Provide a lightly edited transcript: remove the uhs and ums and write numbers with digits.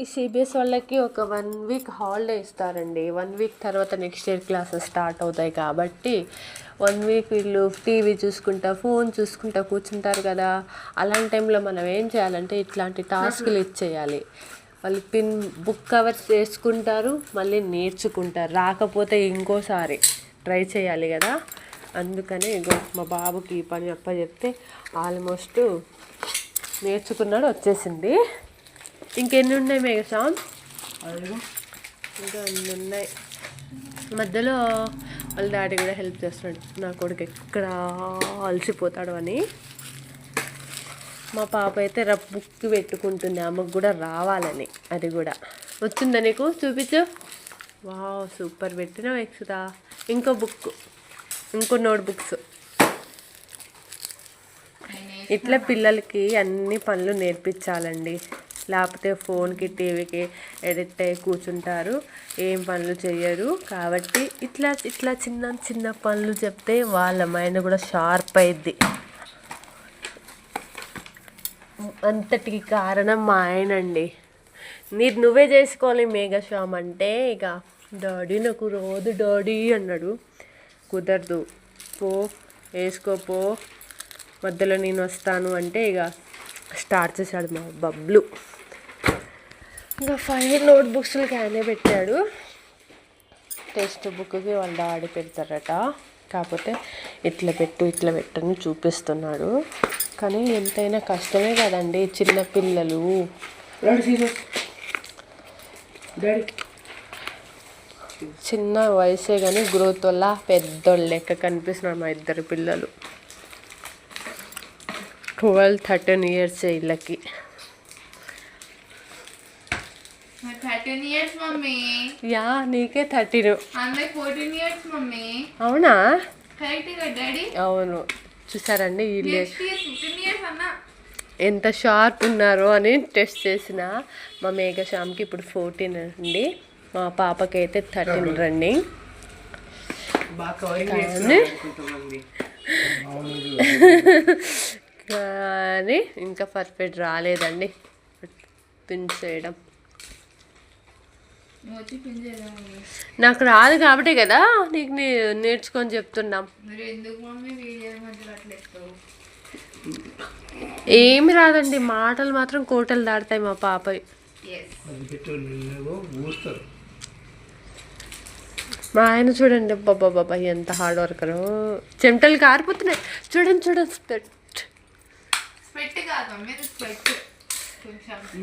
ఈ సిబిఎస్ వాళ్ళకి ఒక 1 వీక్ హాలిడే ఇస్తారండి. 1 వీక్ తర్వాత నెక్స్ట్ ఇయర్ క్లాసెస్ స్టార్ట్ అవుతాయి కాబట్టి 1 వీక్ వీళ్ళు టీవీ చూసుకుంటా ఫోన్ చూసుకుంటా కూర్చుంటారు కదా. అలాంటి టైంలో మనం ఏం చేయాలంటే ఇట్లాంటి టాస్క్లు ఇచ్చేయాలి. వాళ్ళు బుక్ కవర్స్ చేసుకుంటారు, మళ్ళీ నేర్చుకుంటారు. రాకపోతే ఇంకోసారి ట్రై చేయాలి కదా. అందుకని మా బాబుకి ఈ పని చెప్తే ఆల్మోస్ట్ నేర్చుకున్నాడు, వచ్చేసింది. ఇంకెన్ని ఉన్నాయి మేఘశ్యామ్? ఇంకా అన్ని ఉన్నాయి. మధ్యలో వాళ్ళ డాడీ కూడా హెల్ప్ చేస్తున్నాడు, నా కొడుకు ఎక్కడ అలసిపోతాడు అని. మా పాప అయితే బుక్ పెట్టుకుంటుంది, ఆమెకు కూడా రావాలని. అది కూడా వచ్చిందా నీకు? చూపించు. వావ్, సూపర్ పెట్టినావు ఎక్స్దా. ఇంకో బుక్, ఇంకో నోట్ బుక్స్. ఇట్లా పిల్లలకి అన్ని పనులు నేర్పించాలండి. లేకపోతే ఫోన్కి టీవీకి ఎడిక్ట్ అయ్యి కూర్చుంటారు, ఏం పనులు చేయరు. కాబట్టి ఇట్లా చిన్న చిన్న పనులు చెప్తే వాళ్ళ మైండ్ కూడా షార్ప్ అయ్యిద్ది. అంతటికి కారణం మా ఆయనండి. నువ్వే చేసుకోవాలి మేఘశ్యామ్ అంటే, ఇక డాడీ నాకు రోజు డాడీ అన్నాడు. కుదరదు, పో వేసుకోపో, మధ్యలో నేను వస్తాను అంటే ఇక స్టార్ట్ చేశాడు మా బబ్లు. ఇంకా 5 నోట్ బుక్స్లకి ఆయనే పెట్టాడు. టెక్స్ట్ బుక్కి వాళ్ళ డాడీ పెడతారట. కాకపోతే ఇట్లా పెట్టు అని చూపిస్తున్నాడు. కానీ ఎంతైనా కష్టమే కదండి, చిన్న పిల్లలు. చిన్న వయసే కానీ గ్రోత్ వల్ల పెద్దోళ్ళు లెక్క కనిపిస్తున్నారు మా ఇద్దరు పిల్లలు. 12-13 ఇయర్స్ వీళ్ళకి. 13 years మమ్మీ. యా, నీకే 13. 14 years మమ్మీ. అవునా? కరెక్ట్ గా డాడీ. అవును, చూసారండి వీళ్ళే 15 years అన్నా ఎంత షార్ప్ ఉన్నారో అని టెస్ట్ చేసిన. మా మేఘశ్యామ్కి ఇప్పుడు 14 అండి, మా పాపకైతే 13 రన్నింగ్. కానీ ఇంకా పర్ఫెక్ట్ రాలేదండి పిన్ చేయడం. నాకు రాదు కాబట్టి కదా నీకు నేర్చుకొని చెప్తున్నాం. ఏమి రాదండి, మాటలు మాత్రం కోటలు దాడతాయి మా పాపవి. మా ఆయన చూడండి, బాబా ఎంత హార్డ్ వర్కరు. చెమటలు కారిపోతున్నాయి చూడండి.